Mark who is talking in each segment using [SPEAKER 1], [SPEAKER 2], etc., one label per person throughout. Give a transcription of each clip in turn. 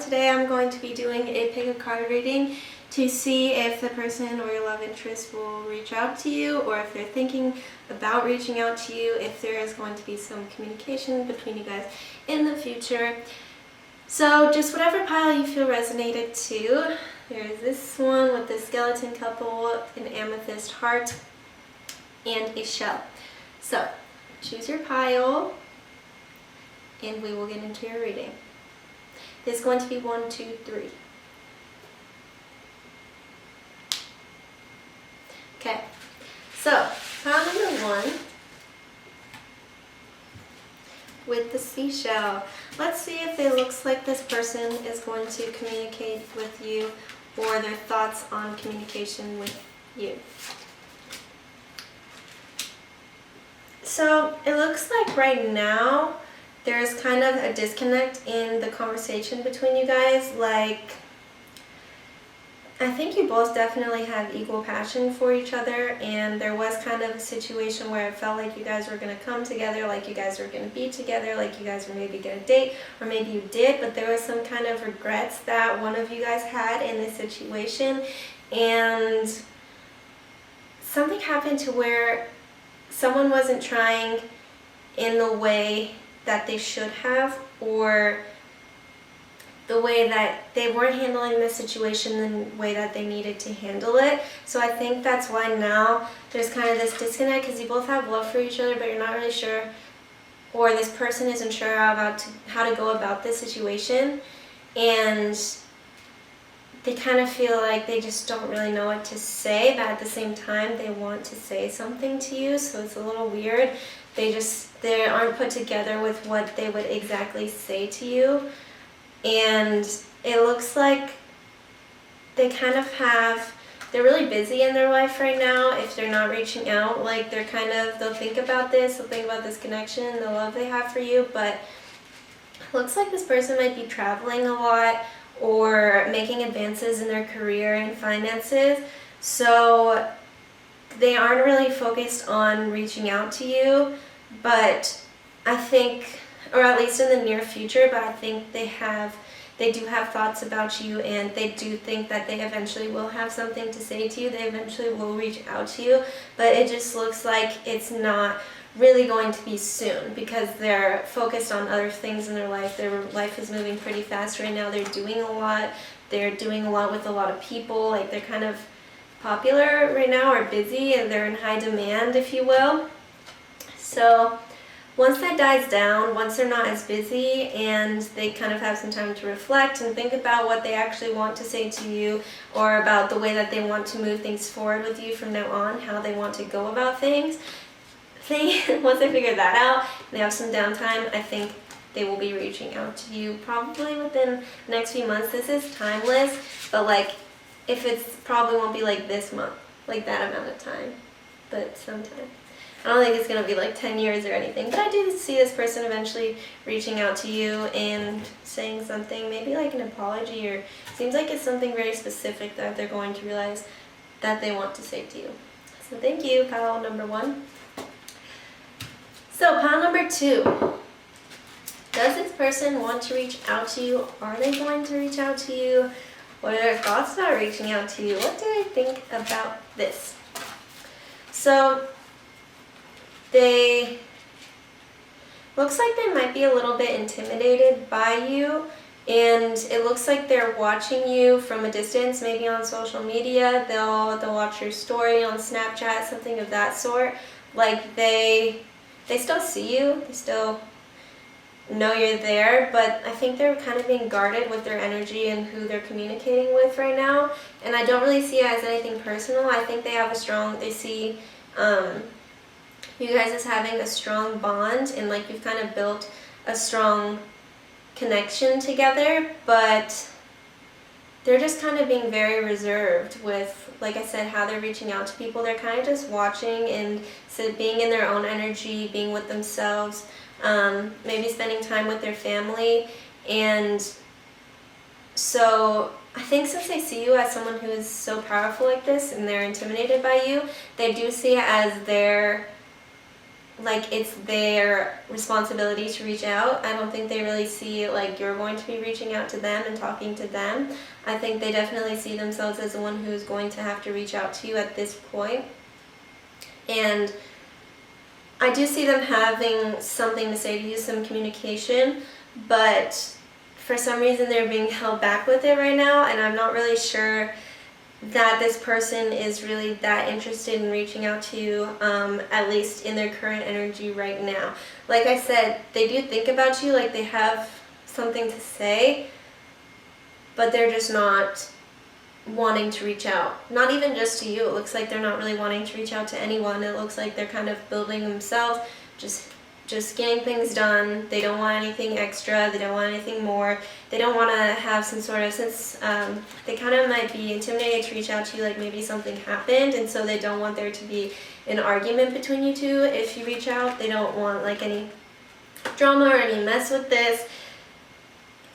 [SPEAKER 1] Today I'm going to be doing a pick a card reading to see if the person or your love interest will reach out to you, or if they're thinking about reaching out to you, if there is going to be some communication between you guys in the future. So just whatever pile you feel resonated to. There's this one with the skeleton couple, an amethyst heart, and a shell. So choose your pile and we will get into your reading. There's going to be 1, 2, 3. Okay, so pile number 1 with the seashell. Let's see if it looks like this person is going to communicate with you, or their thoughts on communication with you. So it looks like right now there's kind of a disconnect in the conversation between you guys. Like, I think you both definitely have equal passion for each other, and there was kind of a situation where it felt like you guys were going to come together, like you guys were going to be together, like you guys were maybe going to date, or maybe you did, but there was some kind of regrets that one of you guys had in this situation, and something happened to where someone wasn't trying in the way that they should have, or the way that they weren't handling the situation the way that they needed to handle it. So I think that's why now there's kind of this disconnect, because you both have love for each other, but you're not really sure, or this person isn't sure how to go about this situation, and they kind of feel like they just don't really know what to say, but at the same time they want to say something to you, so it's a little weird. They aren't put together with what they would exactly say to you. And it looks like they kind of they're really busy in their life right now if they're not reaching out. Like, they'll think about this connection, the love they have for you, but it looks like this person might be traveling a lot or making advances in their career and finances. So they aren't really focused on reaching out to you, but I think, or at least in the near future, but I think they do have thoughts about you, and they do think that they eventually will have something to say to you. They eventually will reach out to you, but it just looks like it's not really going to be soon, because they're focused on other things in their life. Their life is moving pretty fast right now. They're doing a lot. They're doing a lot with a lot of people. Like, they're kind of popular right now, or busy, and they're in high demand, if you will. So once that dies down, once they're not as busy and they kind of have some time to reflect and think about what they actually want to say to you, or about the way that they want to move things forward with you from now on, how they want to go about things, once they figure that out, they have some downtime, I think they will be reaching out to you probably within the next few months. This is timeless, but like, if it's probably won't be like this month, like that amount of time, but sometime. I don't think it's going to be like 10 years or anything, but I do see this person eventually reaching out to you and saying something, maybe like an apology, or seems like it's something very specific that they're going to realize that they want to say to you. So thank you, pile number 1. So pile number 2. Does this person want to reach out to you? Are they going to reach out to you? What are their thoughts about reaching out to you? What do they think about this? So looks like they might be a little bit intimidated by you, and it looks like they're watching you from a distance, maybe on social media. They'll watch your story on Snapchat, something of that sort. Like, they still see you, they still know you're there, but I think they're kind of being guarded with their energy and who they're communicating with right now. And I don't really see it as anything personal. I think they see you guys as having a strong bond, and like you've kind of built a strong connection together, but they're just kind of being very reserved with, like I said, how they're reaching out to people. They're kind of just watching and being in their own energy, being with themselves, maybe spending time with their family. And so I think since they see you as someone who is so powerful like this, and they're intimidated by you, they do see it as their like it's their responsibility to reach out. I don't think they really see like you're going to be reaching out to them and talking to them. I think they definitely see themselves as the one who's going to have to reach out to you at this point. And I do see them having something to say to you, some communication, but for some reason they're being held back with it right now, and I'm not really sure that this person is really that interested in reaching out to you, at least in their current energy right now. Like I said, they do think about you, like they have something to say, but they're just not wanting to reach out. Not even just to you. It looks like they're not really wanting to reach out to anyone. It looks like they're kind of building themselves, just getting things done. They don't want anything extra. They don't want anything more. They don't want to have some sort of, since they kind of might be intimidated to reach out to you, like maybe something happened, and so they don't want there to be an argument between you two if you reach out. They don't want like any drama or any mess with this.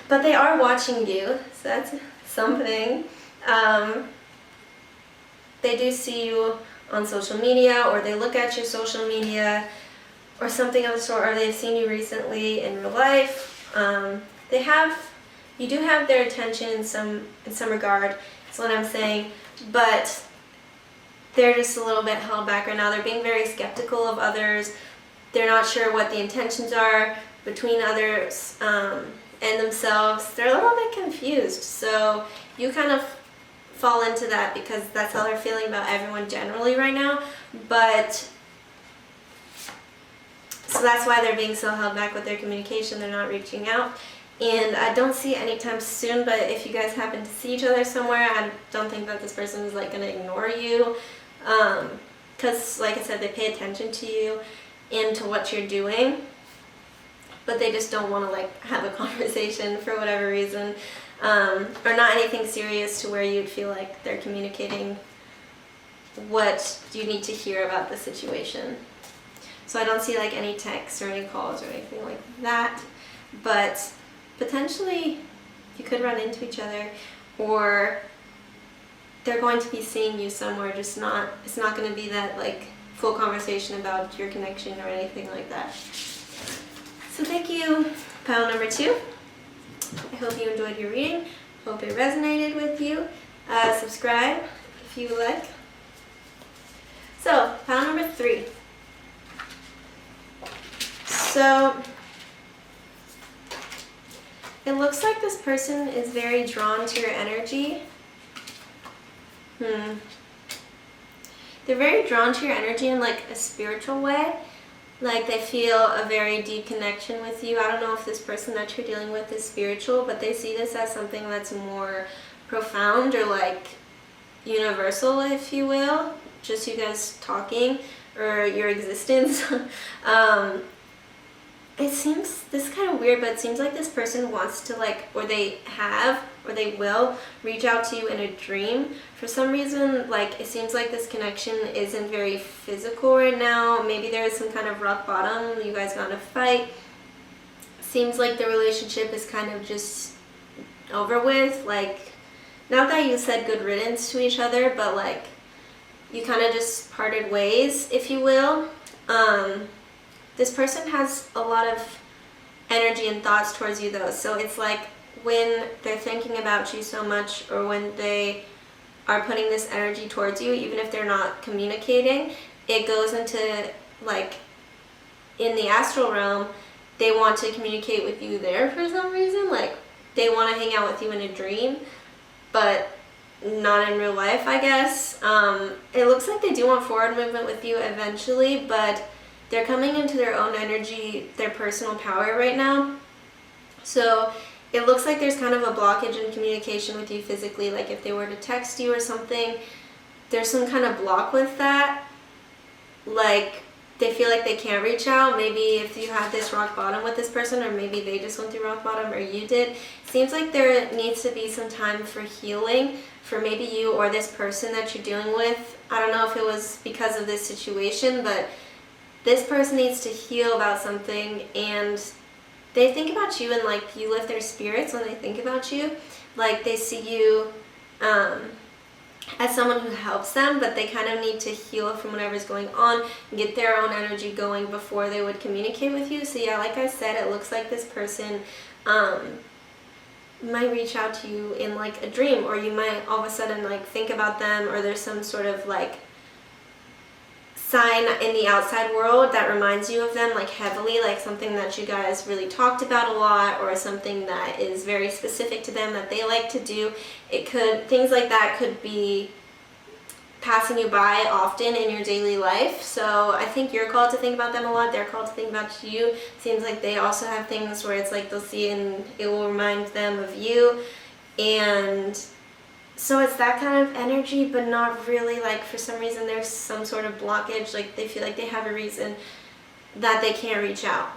[SPEAKER 1] But they are watching you, so that's something. They do see you on social media, or they look at your social media, or something of the sort, or they've seen you recently in real life. You do have their attention in some regard, is what I'm saying, but they're just a little bit held back right now. They're being very skeptical of others. They're not sure what the intentions are between others and themselves. They're a little bit confused, so you kind of fall into that because that's how they're feeling about everyone generally right now. But so that's why they're being so held back with their communication. They're not reaching out, and I don't see it anytime soon. But if you guys happen to see each other somewhere, I don't think that this person is like gonna ignore you, because like I said, they pay attention to you and to what you're doing, but they just don't want to like have a conversation for whatever reason, or not anything serious to where you'd feel like they're communicating what you need to hear about the situation. So I don't see like any texts or any calls or anything like that, but potentially you could run into each other, or they're going to be seeing you somewhere, just not, it's not going to be that like full conversation about your connection or anything like that. So thank you, pile number 2. I hope you enjoyed your reading. Hope it resonated with you. Subscribe if you would like. So, pile number 3. So, it looks like this person is very drawn to your energy. They're very drawn to your energy in like a spiritual way. Like they feel a very deep connection with you. I don't know if this person that you're dealing with is spiritual, but they see this as something that's more profound or like universal, if you will. Just you guys talking or your existence. It seems, this is kind of weird, but it seems like this person wants to like, or they have, or they will reach out to you in a dream. For some reason, like it seems like this connection isn't very physical right now. Maybe there is some kind of rock bottom, you guys got in a fight. Seems like the relationship is kind of just over with. Like, not that you said good riddance to each other, but like you kind of just parted ways, if you will. This person has a lot of energy and thoughts towards you though, so it's like when they're thinking about you so much, or when they are putting this energy towards you, even if they're not communicating, it goes into like in the astral realm, they want to communicate with you there for some reason. Like they want to hang out with you in a dream, but not in real life, I guess. It looks like they do want forward movement with you eventually, but they're coming into their own energy, their personal power right now. So it looks like there's kind of a blockage in communication with you physically. Like if they were to text you or something, there's some kind of block with that. Like they feel like they can't reach out. Maybe if you had this rock bottom with this person, or maybe they just went through rock bottom, or you did. Seems like there needs to be some time for healing for maybe you or this person that you're dealing with. I don't know if it was because of this situation, but this person needs to heal about something, and they think about you, and like you lift their spirits when they think about you. Like they see you as someone who helps them, but they kind of need to heal from whatever's going on and get their own energy going before they would communicate with you. So yeah, like I said, it looks like this person might reach out to you in like a dream, or you might all of a sudden like think about them, or there's some sort of like sign in the outside world that reminds you of them like heavily, like something that you guys really talked about a lot, or something that is very specific to them that they like to do. Things like that could be passing you by often in your daily life. So I think you're called to think about them a lot. They're called to think about you. Seems like they also have things where it's like they'll see and it will remind them of you. And so it's that kind of energy, but not really. Like for some reason there's some sort of blockage, like they feel like they have a reason that they can't reach out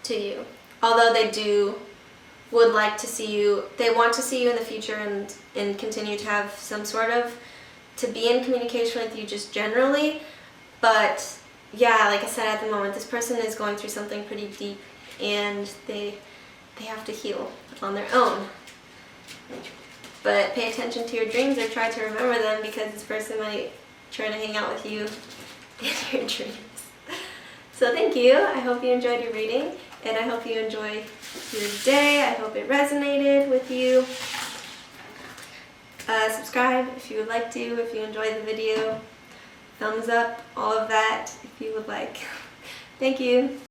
[SPEAKER 1] to you. Although they would like to see you, they want to see you in the future and continue to have some sort of, to be in communication with you just generally. But yeah, like I said, at the moment this person is going through something pretty deep, and they have to heal on their own. But pay attention to your dreams, or try to remember them, because this person might try to hang out with you in your dreams. So thank you. I hope you enjoyed your reading, and I hope you enjoy your day. I hope it resonated with you. Subscribe if you would like to, if you enjoyed the video. Thumbs up, all of that if you would like. Thank you.